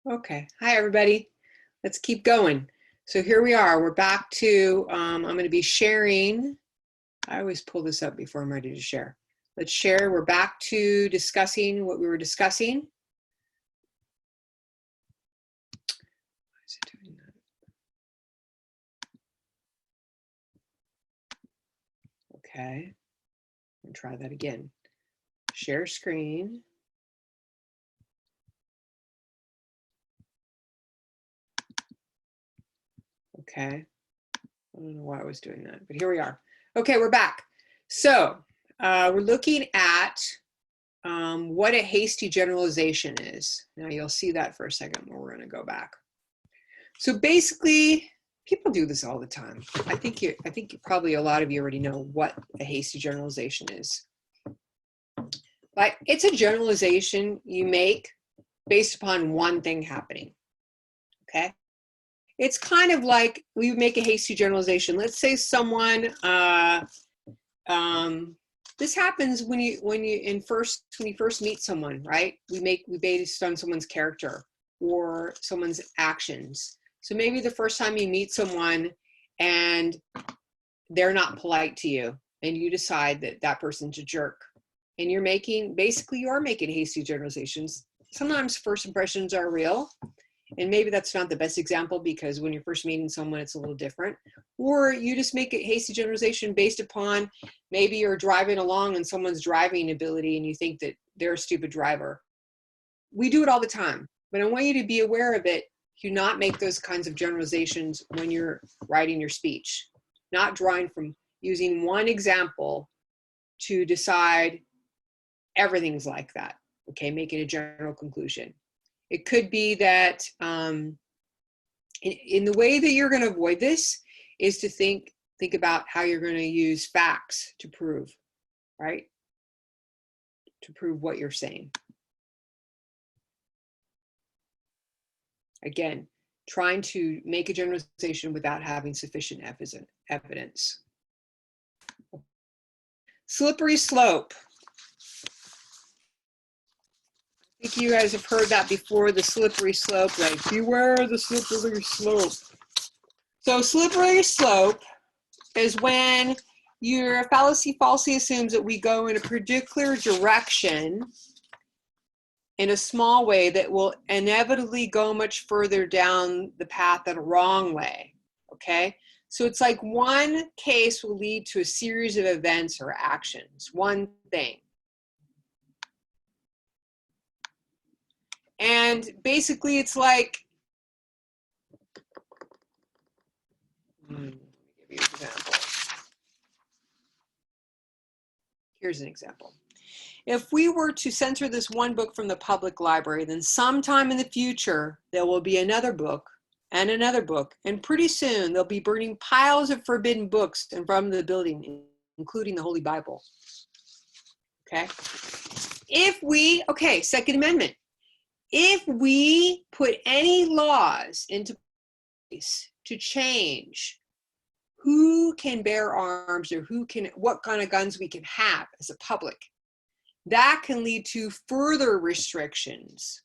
Okay. Hi, everybody. Let's keep going. So here we are. We're back to, I'm going to be sharing. I always pull this up before I'm ready to share. Let's share. We're back to discussing what we were discussing. Why is it doing that? Okay. And try that again. Share screen. Okay. I don't know why I was doing that, but here we are. Okay, we're back. So we're looking at what a hasty generalization is. Now you'll see that for a second where we're going to go back. So basically, people do this all the time. I think probably a lot of you already know what a hasty generalization is. But it's a generalization you make based upon one thing happening. Okay? It's kind of like we make a hasty generalization. Let's say someone, this happens when you first meet someone, right? We based on someone's character or someone's actions. So maybe the first time you meet someone and they're not polite to you, and you decide that that person's a jerk, and you are making hasty generalizations. Sometimes first impressions are real. And maybe that's not the best example because when you're first meeting someone, it's a little different. Or you just make a hasty generalization based upon maybe you're driving along and someone's driving ability and you think that they're a stupid driver. We do it all the time, but I want you to be aware of it. Do not make those kinds of generalizations when you're writing your speech. Not drawing from using one example to decide everything's like that. Okay, making a general conclusion. It could be that in the way that you're going to avoid this is to think about how you're going to use facts to prove, right? To prove what you're saying. Again, trying to make a generalization without having sufficient evidence. Slippery slope. I think you guys have heard that before, the slippery slope, like beware the slippery slope. So slippery slope is when your fallacy falsely assumes that we go in a particular direction in a small way that will inevitably go much further down the path in a wrong way, okay? So it's like one case will lead to a series of events or actions, one thing. And basically it's like, let me give you an example. Here's an example. If we were to censor this one book from the public library, then sometime in the future, there will be another book and another book. And pretty soon they'll be burning piles of forbidden books in front of the building, including the Holy Bible. Okay. Second Amendment. If we put any laws into place to change who can bear arms or what kind of guns we can have as a public, that can lead to further restrictions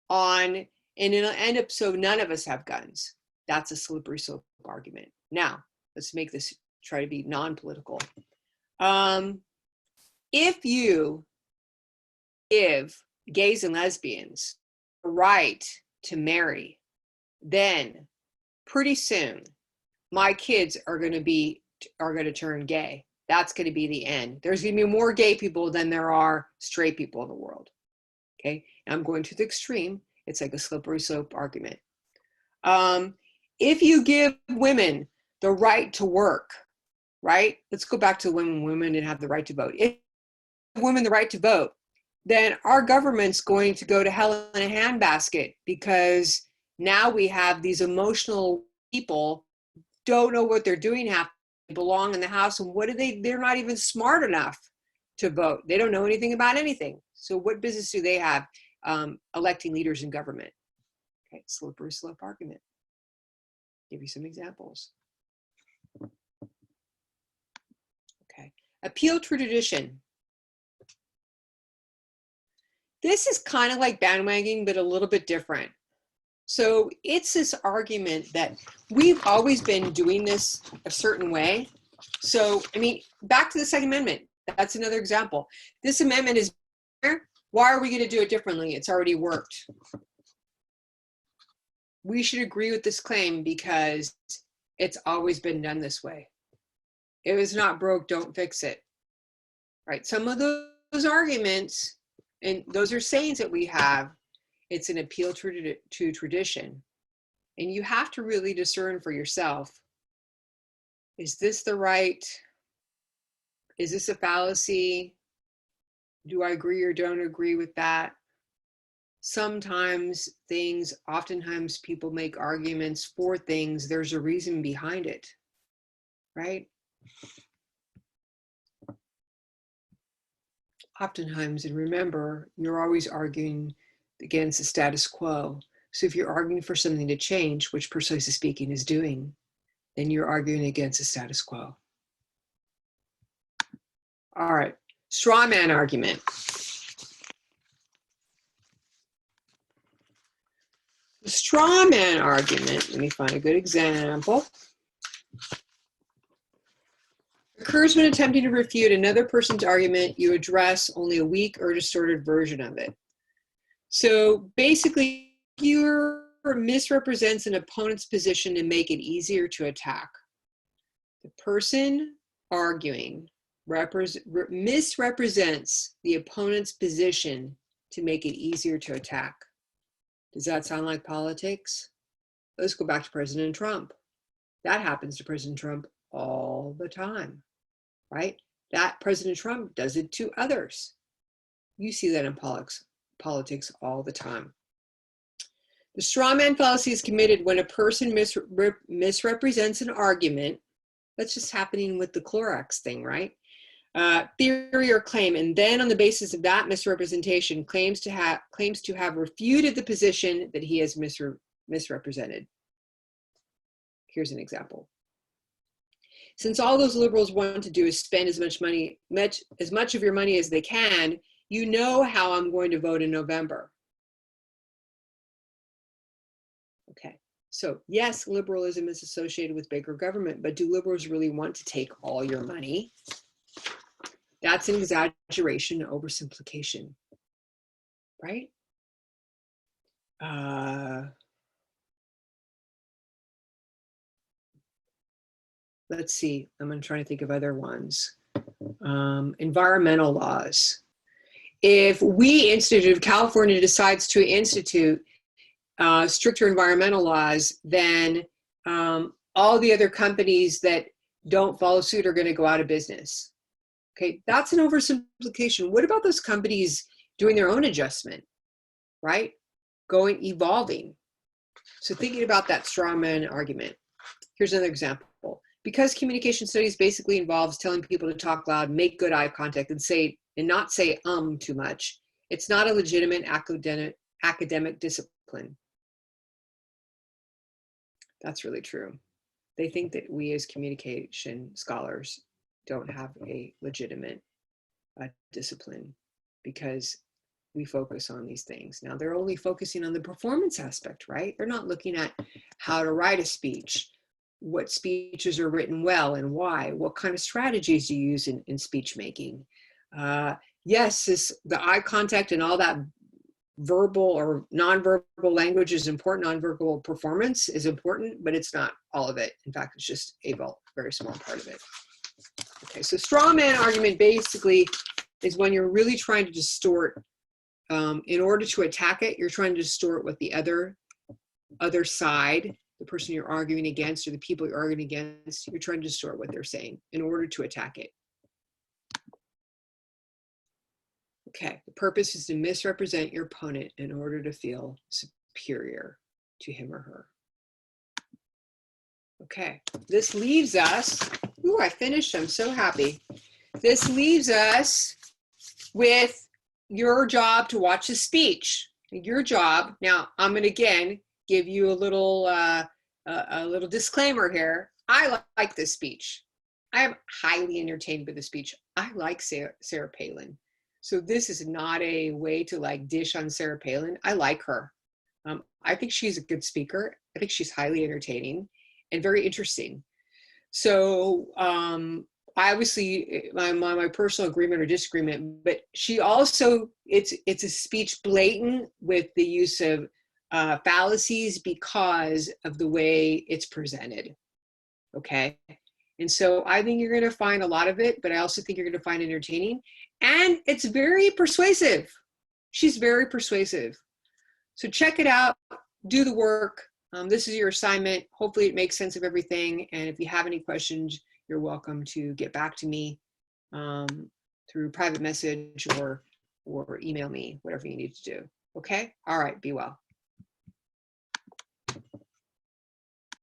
and it'll end up so none of us have guns. That's a slippery slope argument. Now, let's make this try to be non-political. If you give gays and lesbians a right to marry, then pretty soon my kids are going to turn gay. That's going to be the end. There's going to be more gay people than there are straight people in the world. Okay, and I'm going to the extreme. It's like a slippery slope argument. If you give women the right to work, right? Let's go back to when women didn't have the right to vote. If women the right to vote, then our government's going to go to hell in a handbasket because now we have these emotional people don't know what they're doing half belong in the house, and they're not even smart enough to vote. They don't know anything about anything. So what business do they have electing leaders in government? Okay, slippery slope argument. Give you some examples. Okay, appeal to tradition. This is kind of like bandwagoning, but a little bit different. So it's this argument that we've always been doing this a certain way. So, I mean, back to the Second Amendment. That's another example. This amendment is there. Why are we going to do it differently? It's already worked. We should agree with this claim because it's always been done this way. If it's not broke, don't fix it. Right? Some of those arguments, and those are sayings that we have, it's an appeal to tradition. And you have to really discern for yourself, is this the right? Is this a fallacy? Do I agree or don't agree with that? Sometimes oftentimes people make arguments for things, there's a reason behind it, right? Oftentimes, and remember, you're always arguing against the status quo. So if you're arguing for something to change, which persuasive speaking is doing, then you're arguing against the status quo. All right, straw man argument. The straw man argument, let me find a good example, occurs when attempting to refute another person's argument. You address only a weak or distorted version of it. So basically, you misrepresents an opponent's position to make it easier to attack. The person arguing misrepresents the opponent's position to make it easier to attack. Does that sound like politics? Let's go back to President Trump. That happens to President Trump all the time, right? That President Trump does it to others. You see that in politics all the time. The straw man fallacy is committed when a person misrepresents an argument. That's just happening with the Clorox thing, right? Theory or claim, and then on the basis of that misrepresentation claims to have refuted the position that he has misrepresented. Here's an example. Since all those liberals want to do is spend as much of your money as they can, you know how I'm going to vote in November. Okay, so yes, liberalism is associated with bigger government, but do liberals really want to take all your money? That's an exaggeration, oversimplification, right? Let's see, I'm trying to think of other ones. Environmental laws. If California decides to institute stricter environmental laws, then all the other companies that don't follow suit are going to go out of business. Okay, that's an oversimplification. What about those companies doing their own adjustment, right? Evolving. So thinking about that straw man argument. Here's another example. Because communication studies basically involves telling people to talk loud, make good eye contact, and not say too much, it's not a legitimate academic discipline. That's really true. They think that we as communication scholars don't have a legitimate discipline because we focus on these things. Now, they're only focusing on the performance aspect, right? They're not looking at how to write a speech, what speeches are written well and why, what kind of strategies do you use in speech making. Yes, the eye contact and all that verbal or nonverbal language is important. Nonverbal performance is important, but it's not all of it. In fact, it's just a very small part of it. Okay, so straw man argument basically is when you're really trying to distort, in order to attack it, you're trying to distort what the other side, the person you're arguing against or the people you're arguing against, you're trying to distort what they're saying in order to attack it. Okay, the purpose is to misrepresent your opponent in order to feel superior to him or her. Okay, this leaves us, ooh, I finished, I'm so happy. This leaves us with your job to watch the speech. Your job, now I'm gonna again give you a little disclaimer here. I like this speech. I am highly entertained by the speech. I like Sarah Palin. So this is not a way to like dish on Sarah Palin. I like her. I think she's a good speaker. I think she's highly entertaining and very interesting. So I obviously my personal agreement or disagreement, but she also it's a speech blatant with the use of fallacies because of the way it's presented. Okay. And so I think you're going to find a lot of it, but I also think you're going to find entertaining, and it's very persuasive. She's very persuasive. So check it out, do the work. This is your assignment. Hopefully it makes sense of everything. And if you have any questions, you're welcome to get back to me through private message or email me, whatever you need to do. Okay. All right. Be well.